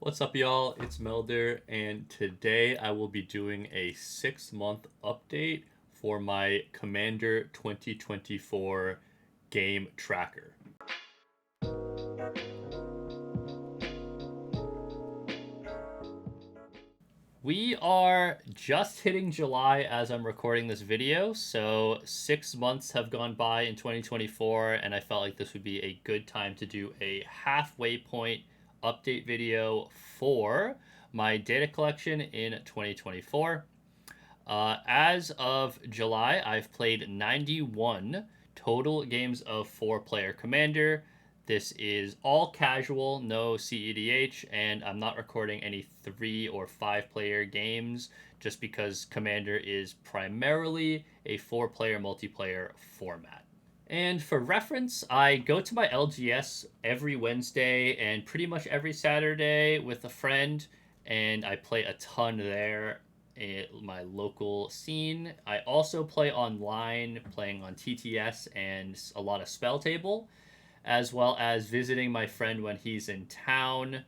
What's up, y'all? It's Melder, and today I will be doing a 6-month update for my Commander 2024 game tracker. We are just hitting July as I'm recording this video, so 6 months have gone by in 2024, and I felt like this would be a good time to do a halfway point update video for my data collection in 2024. As of July, I've played 91 total games of 4-player Commander. This is all casual, no CEDH, and I'm not recording any 3 or 5-player games just because Commander is primarily a 4-player multiplayer format. And for reference, I go to my LGS every Wednesday and pretty much every Saturday with a friend, and I play a ton there in my local scene. I also play online, playing on TTS and a lot of Spell Table, as well as visiting my friend when he's in town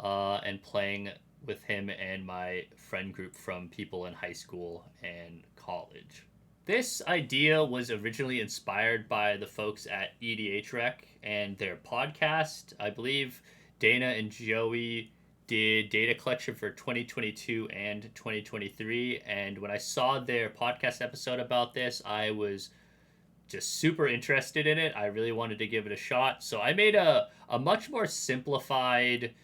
and playing with him and my friend group from people in high school and college. This idea was originally inspired by the folks at EDHREC and their podcast. I believe Dana and Joey did data collection for 2022 and 2023. And when I saw their podcast episode about this, I was just super interested in it. I really wanted to give it a shot. So I made a much more simplified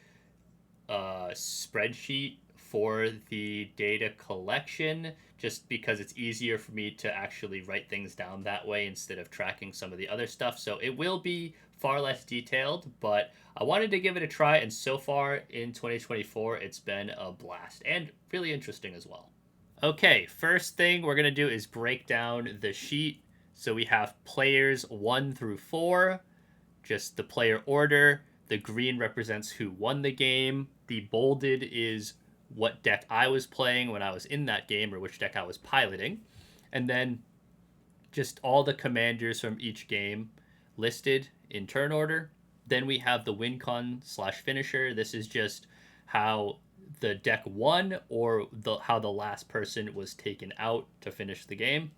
spreadsheet for the data collection, just because it's easier for me to actually write things down that way instead of tracking some of the other stuff. So it will be far less detailed, but I wanted to give it a try, and so far in 2024 it's been a blast and really interesting as well. Okay, first thing we're going to do is break down the sheet. So we have players 1 through 4, just the player order. The green represents who won the game. The bolded is what deck I was playing when I was in that game, or which deck I was piloting. And then just all the commanders from each game listed in turn order. Then we have the win con / finisher. This is just how the deck won, or how the last person was taken out to finish the game.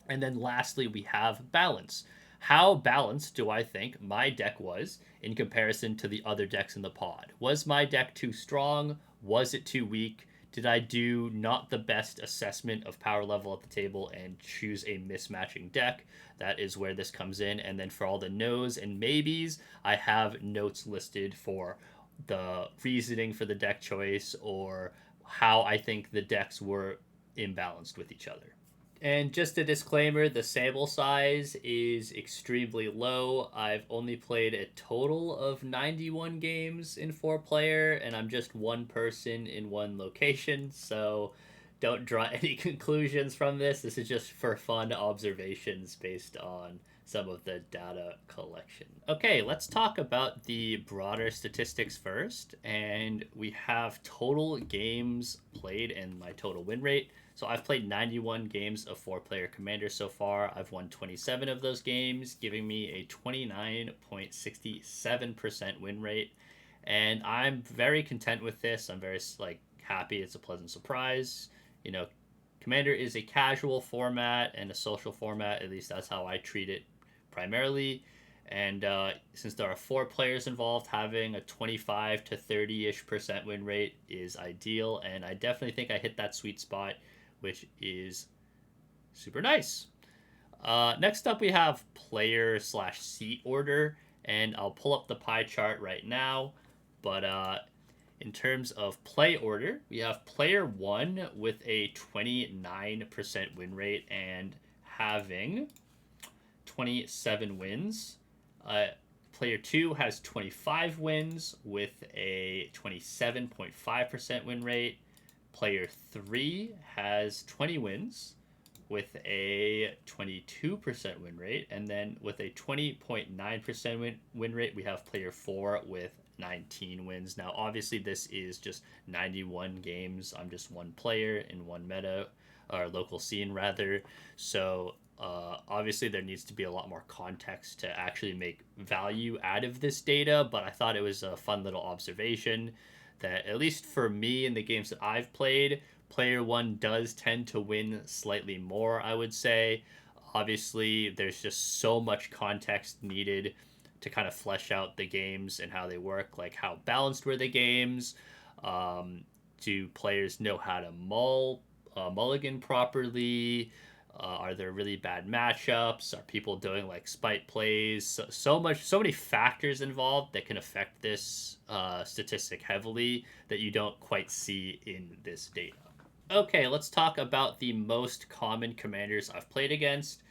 And then lastly, we have balance. How balanced do I think my deck was in comparison to the other decks in the pod? Was my deck too strong? Was it too weak? Did I do not the best assessment of power level at the table and choose a mismatching deck? That is where this comes in. And then for all the no's and maybes, I have notes listed for the reasoning for the deck choice, or how I think the decks were imbalanced with each other. And just a disclaimer, the sample size is extremely low. I've only played a total of 91 games in 4-player, and I'm just one person in one location, so don't draw any conclusions from this. This is just for fun observations based on some of the data collection. Okay, let's talk about the broader statistics first, and we have total games played and my total win rate. So I've played 91 games of 4-player Commander so far. I've won 27 of those games, giving me a 29.67% win rate. And I'm very content with this. I'm very happy. It's a pleasant surprise. You know, Commander is a casual format and a social format. At least that's how I treat it primarily. And since there are 4 players involved, having a 25 to 30-ish% win rate is ideal. And I definitely think I hit that sweet spot, which is super nice. Next up, we have player / seat order, and I'll pull up the pie chart right now. But in terms of play order, we have player 1 with a 29% win rate and having 27 wins. Player 2 has 25 wins with a 27.5% win rate. Player 3 has 20 wins with a 22% win rate. And then with a 20.9% win rate, we have player 4 with 19 wins. Now, obviously, this is just 91 games. I'm just one player in one meta, or local scene, rather. So, obviously, there needs to be a lot more context to actually make value out of this data, but I thought it was a fun little observation. that, at least for me in the games that I've played, player one does tend to win slightly more, I would say. Obviously, there's just so much context needed to kind of flesh out the games and how they work. Like, how balanced were the games? Um, do players know how to mulligan properly? Are there really bad matchups? Are people doing like spite plays? So many factors involved that can affect this statistic heavily that you don't quite see in this data. Okay, let's talk about the most common commanders I've played against.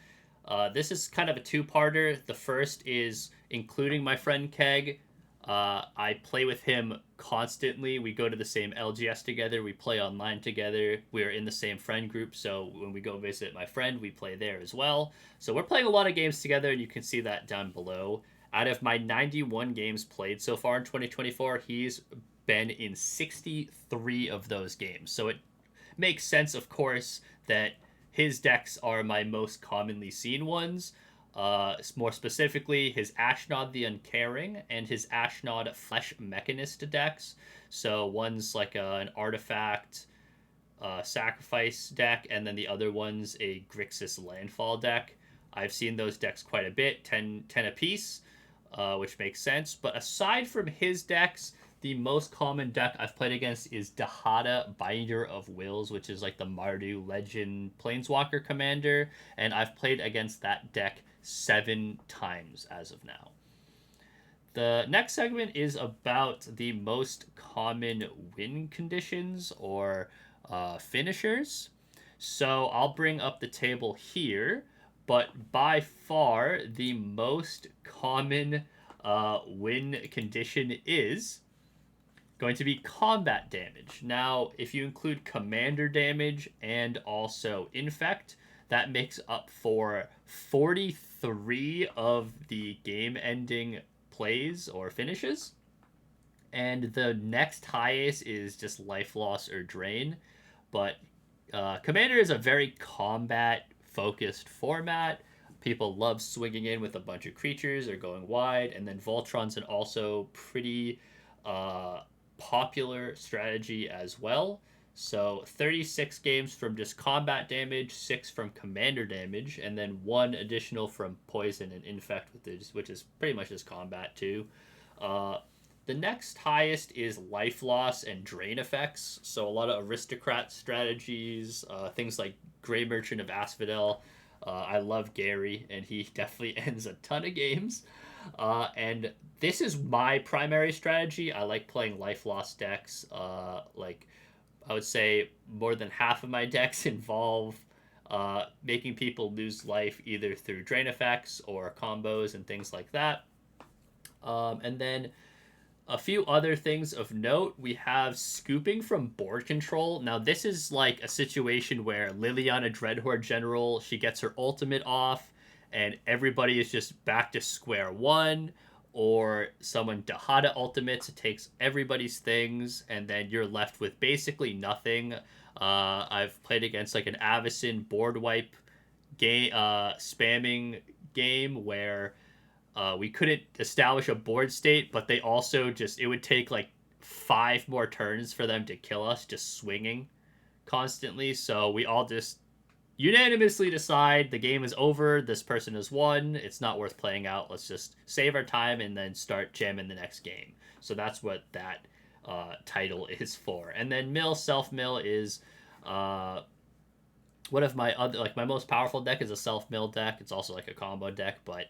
This is kind of a two-parter. The first is including my friend Keg. I play with him constantly. We go to the same LGS together. We play online together. We're in the same friend group, so when we go visit my friend, we play there as well. So we're playing a lot of games together, and you can see that down below. Out of my 91 games played so far in 2024, he's been in 63 of those games. So it makes sense, of course, that his decks are my most commonly seen ones. More specifically, his Ashnod the Uncaring and his Ashnod Flesh Mechanist decks. So one's like an artifact sacrifice deck, and then the other one's a Grixis Landfall deck. I've seen those decks quite a bit, 10 apiece, which makes sense. But aside from his decks, the most common deck I've played against is Dahada Binder of Wills, which is like the Mardu Legend Planeswalker commander, and I've played against that deck 7 times as of now. The next segment is about the most common win conditions or finishers. So I'll bring up the table here, but by far the most common win condition is going to be combat damage. Now, if you include commander damage and also infect, that makes up for 43 of the game-ending plays or finishes. And the next highest is just life loss or drain. But commander is a very combat-focused format. People love swinging in with a bunch of creatures or going wide. And then Voltron's an also pretty popular strategy as well. So 36 games from just combat damage, 6 from commander damage, and then 1 additional from poison and infect, which is pretty much just combat too. The next highest is life loss and drain effects. So a lot of aristocrat strategies, things like Grey Merchant of Asphodel. I love Gary, and he definitely ends a ton of games. And this is my primary strategy. I like playing life loss decks. Like, I would say more than half of my decks involve making people lose life either through drain effects or combos and things like that. And then a few other things of note. We have scooping from board control. Now, this is like a situation where Liliana Dreadhorde General, she gets her ultimate off, and everybody is just back to square one, or someone Dahada ultimates, it takes everybody's things, and then you're left with basically nothing. I've played against like an Avacyn board wipe game, spamming game where we couldn't establish a board state, but they also just, it would take like 5 more turns for them to kill us just swinging constantly. So we all just unanimously decide the game is over, this person has won, it's not worth playing out, let's just save our time and then start jamming the next game. So that's what that title is for. And then self-mill is one of my other, like my most powerful deck is a self-mill deck. It's also like a combo deck, but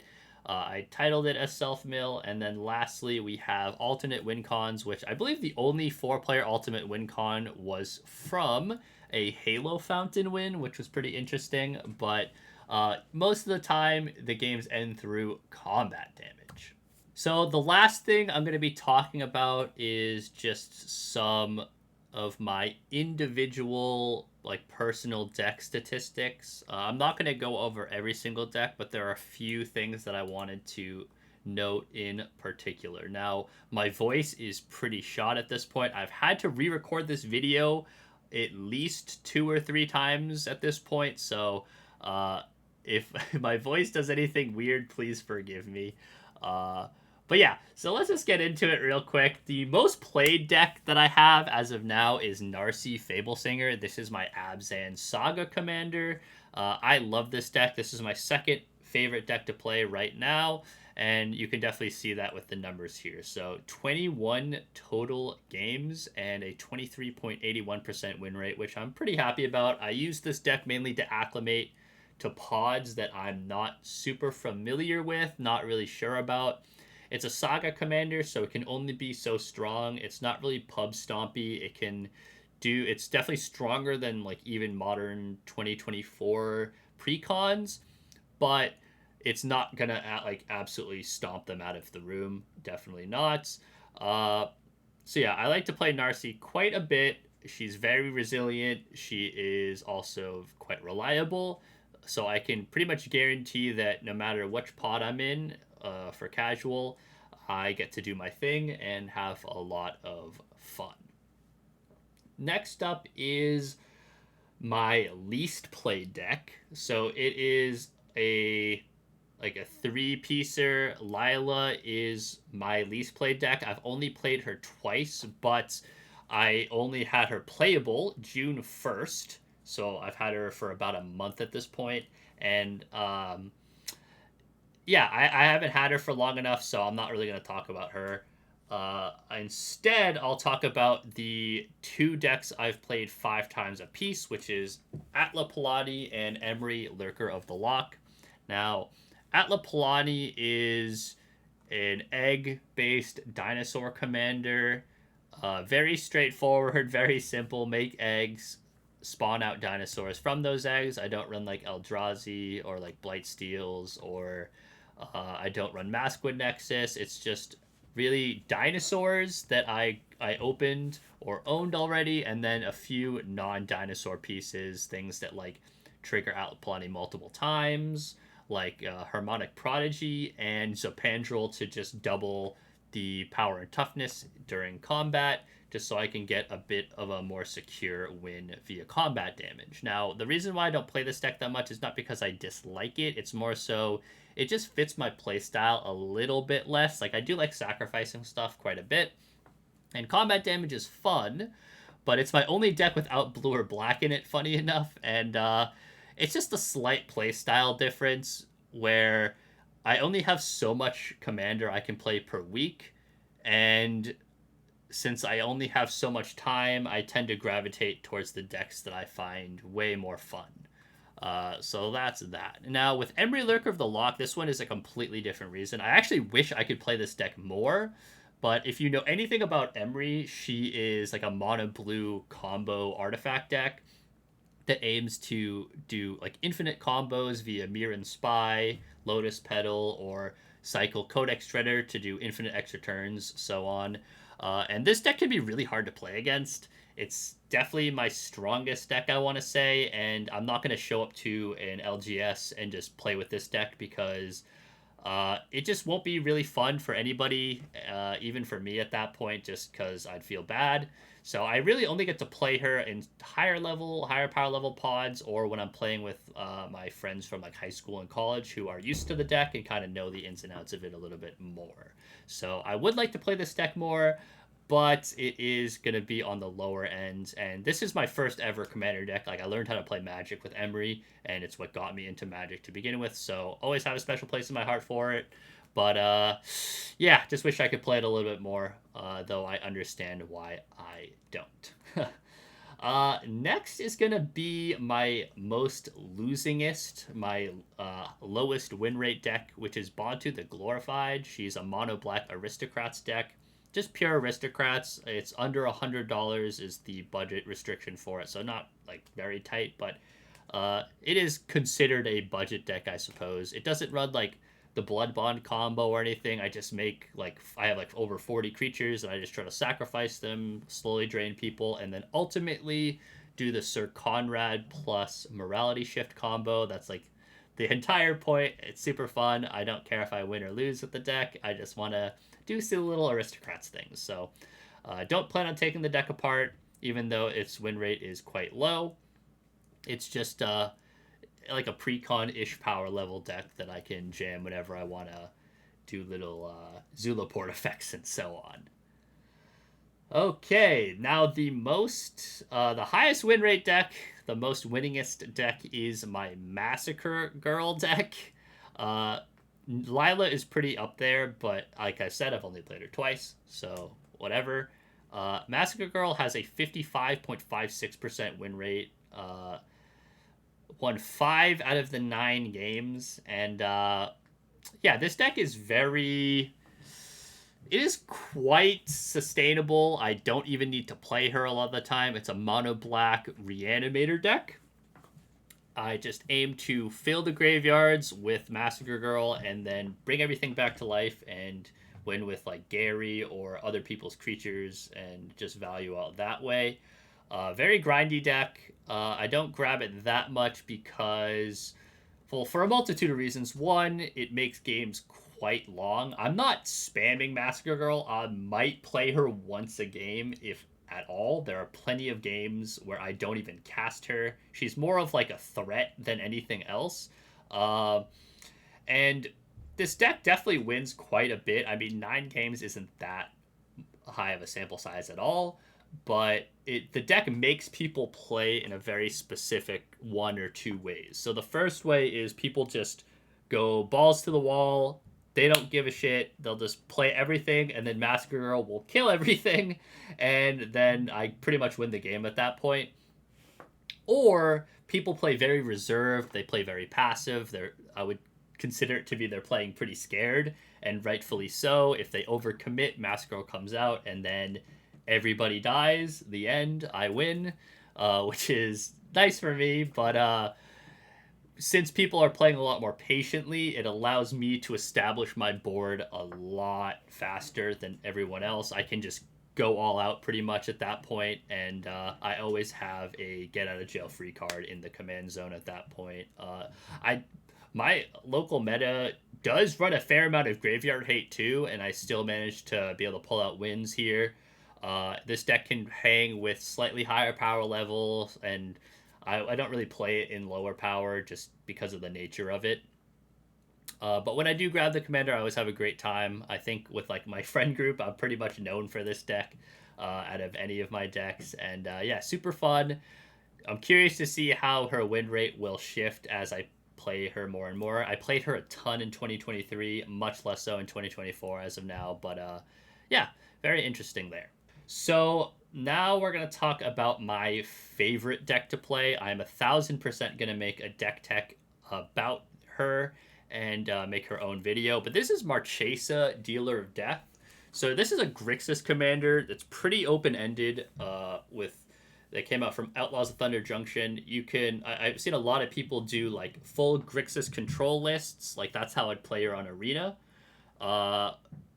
I titled it as self-mill. And then lastly, we have alternate win cons, which I believe the only 4-player ultimate win con was from a Halo Fountain win, which was pretty interesting. But most of the time, the games end through combat damage. So the last thing I'm going to be talking about is just some of my individual, like, personal deck statistics. I'm not going to go over every single deck, but there are a few things that I wanted to note in particular. Now, my voice is pretty shot at this point. I've had to re-record this video at least 2 or 3 times at this point, so if my voice does anything weird, please forgive me. But But yeah, so let's just get into it real quick. The most played deck that I have as of now is Narcy Fablesinger. This is my Abzan Saga commander. I love this deck. This is my second favorite deck to play right now, and you can definitely see that with the numbers here. So 21 total games and a 23.81% win rate, which I'm pretty happy about. I use this deck mainly to acclimate to pods that I'm not super familiar with, not really sure about. It's a Saga commander, so it can only be so strong. It's not really pub stompy. It's definitely stronger than like even modern 2024 precons, but it's not gonna like absolutely stomp them out of the room. Definitely not. Uh, so yeah, I like to play Narcy quite a bit. She's very resilient. She is also quite reliable. So I can pretty much guarantee that no matter which pod I'm in for casual, I get to do my thing and have a lot of fun. Next up is my least played deck. So it is a like a three piecer. Lila is my least played deck. I've only played her twice, but I only had her playable June 1st. So I've had her for about a month at this point. And yeah, I haven't had her for long enough, so I'm not really going to talk about her. Instead, I'll talk about the two decks I've played 5 times a piece, which is Atla Palani and Emery, Lurker of the Loch. Now, Atla Palani is an egg-based dinosaur commander. Very straightforward, very simple. Make eggs, spawn out dinosaurs from those eggs. I don't run like Eldrazi or like Blight Steels, or I don't run Maskwood Nexus. It's just really dinosaurs that I opened or owned already, and then a few non-dinosaur pieces, things that like trigger Atla Palani multiple times, like Harmonic Prodigy and Zopandrel to just double the power and toughness during combat, just so I can get a bit of a more secure win via combat damage. Now, the reason why I don't play this deck that much is not because I dislike it, it's more so it just fits my playstyle a little bit less. Like, I do like sacrificing stuff quite a bit, and combat damage is fun, but it's my only deck without blue or black in it, funny enough, and it's just a slight playstyle difference where I only have so much commander I can play per week, and since I only have so much time, I tend to gravitate towards the decks that I find way more fun. So that's that. Now, with Emery Lurker of the Loch, this one is a completely different reason. I actually wish I could play this deck more, but if you know anything about Emery, she is like a mono blue combo artifact deck that aims to do like infinite combos via Mirren Spy, Lotus Petal, or cycle Codex Shredder to do infinite extra turns, so on. And this deck can be really hard to play against. It's definitely my strongest deck, I want to say, and I'm not going to show up to an LGS and just play with this deck because it just won't be really fun for anybody, even for me at that point, just because I'd feel bad. So I really only get to play her in higher power level pods, or when I'm playing with my friends from like high school and college who are used to the deck and kind of know the ins and outs of it a little bit more. So I would like to play this deck more, but it is going to be on the lower end. And this is my first ever commander deck. Like, I learned how to play Magic with Emery, and it's what got me into Magic to begin with. So always have a special place in my heart for it. But yeah, just wish I could play it a little bit more, though I understand why I don't. Next is going to be my most losingest, my lowest win rate deck, which is Bantu the Glorified. She's a mono black Aristocrats deck. Just pure Aristocrats. It's under $100 is the budget restriction for it, so not like very tight, but it is considered a budget deck, I suppose. It doesn't run like the Blood Bond combo or anything. I just make like I have like over 40 creatures, and I just try to sacrifice them, slowly drain people, and then ultimately do the Sir Conrad plus Morality Shift combo. That's like the entire point. It's super fun. I don't care if I win or lose with the deck. I just want to do silly little Aristocrats things. So don't plan on taking the deck apart, even though its win rate is quite low. It's just like a pre-con-ish power level deck that I can jam whenever I want to do little Zulaport effects and so on. Okay, now the highest win rate deck, the most winningest deck is my Massacre Girl deck. Uh, Lila is pretty up there, but like I said, I've only played her twice, so whatever. Massacre Girl has a 55.56% win rate. Won 5 out of the 9 games, and yeah, this deck is very. It is quite sustainable. I don't even need to play her a lot of the time. It's a mono black reanimator deck. I just aim to fill the graveyards with Massacre Girl and then bring everything back to life and win with like Gary or other people's creatures and just value out that way. Very grindy deck. I don't grab it that much because, well, for a multitude of reasons. One, it makes games quite long. I'm not spamming Massacre Girl. I might play her once a game if at all. There are plenty of games where I don't even cast her. She's more of like a threat than anything else. And this deck definitely wins quite a bit. I mean, 9 games isn't that high of a sample size at all, but the deck makes people play in a very specific 1 or 2 ways. So the first way is people just go balls to the wall. They don't give a shit. They'll just play everything, and then Massacre Girl will kill everything, and then I pretty much win the game at that point. Or people play very reserved. They play very passive. I would consider it to be they're playing pretty scared, and rightfully so. If they overcommit, Massacre Girl comes out, and then everybody dies. The end. I win, which is nice for me, but since people are playing a lot more patiently, it allows me to establish my board a lot faster than everyone else. I can just go all out pretty much at that point, and I always have a get out of jail free card in the command zone at that point. My local meta does run a fair amount of graveyard hate too, and I still manage to be able to pull out wins here. This deck can hang with slightly higher power levels, and I don't really play it in lower power just because of the nature of it. But when I do grab the commander, I always have a great time. I think with like my friend group, I'm pretty much known for this deck out of any of my decks. And yeah, super fun. I'm curious to see how her win rate will shift as I play her more and more. I played her a ton in 2023, much less so in 2024 as of now. But yeah, very interesting there. So now we're going to talk about my favorite deck to play. I'm 1,000% going to make a deck tech about her and make her own video. But this is Marchesa, Dealer of Death. So this is a Grixis commander that's pretty open-ended. They came out from Outlaws of Thunder Junction. I've seen a lot of people do like full Grixis control lists. Like that's how I'd play her on Arena.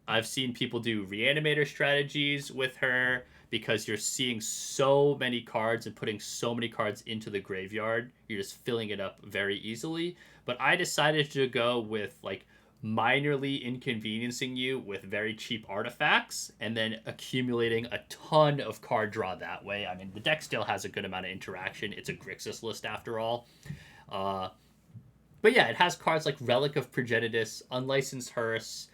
I've seen people do reanimator strategies with her because you're seeing so many cards and putting so many cards into the graveyard. You're just filling it up very easily. But I decided to go with like minorly inconveniencing you with very cheap artifacts and then accumulating a ton of card draw that way. I mean, the deck still has a good amount of interaction. It's a Grixis list after all. But yeah, it has cards like Relic of Progenitus, Unlicensed Hearse,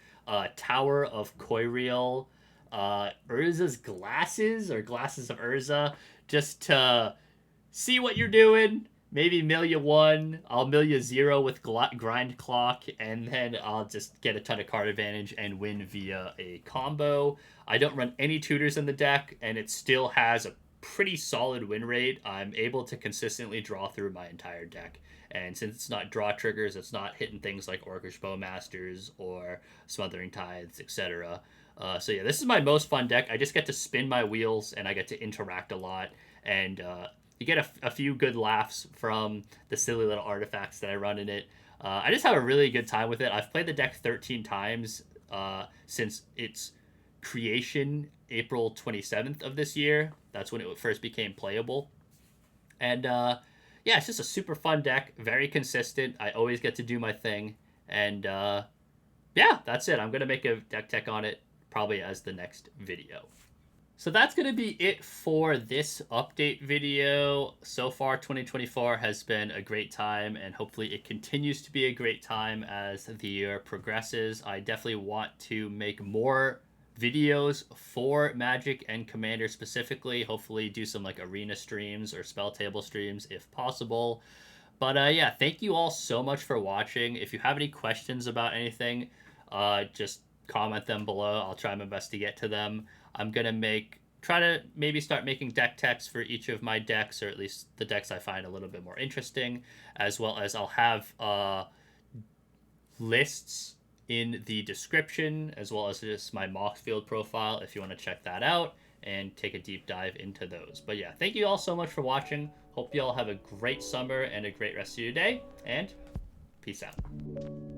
Tower of Koiriel, Urza's Glasses or Glasses of Urza, just to see what you're doing. Maybe mill you 1, I'll mill you 0 with Grind Clock, and then I'll just get a ton of card advantage and win via a combo. I don't run any tutors in the deck, and it still has a pretty solid win rate. I'm able to consistently draw through my entire deck. And since it's not draw triggers, it's not hitting things like Orcish Bowmasters or Smothering Tides, etc. So yeah, this is my most fun deck. I just get to spin my wheels, and I get to interact a lot. And you get a few good laughs from the silly little artifacts that I run in it. I just have a really good time with it. I've played the deck 13 times since its creation, April 27th of this year. That's when it first became playable. And yeah, it's just a super fun deck, very consistent. I always get to do my thing. And yeah, that's it. I'm going to make a deck tech on it probably as the next video. So that's going to be it for this update video. So far, 2024 has been a great time, and hopefully it continues to be a great time as the year progresses. I definitely want to make more videos for Magic and Commander specifically. Hopefully do some like arena streams or spell table streams if possible. But yeah, thank you all so much for watching. If you have any questions about anything, just comment them below. I'll try my best to get to them. I'm gonna try to maybe start making deck text for each of my decks, or at least the decks I find a little bit more interesting, as well as I'll have lists in the description, as well as just my Moxfield profile if you want to check that out and take a deep dive into those. But yeah, thank you all so much for watching. Hope you all have a great summer and a great rest of your day, and peace out.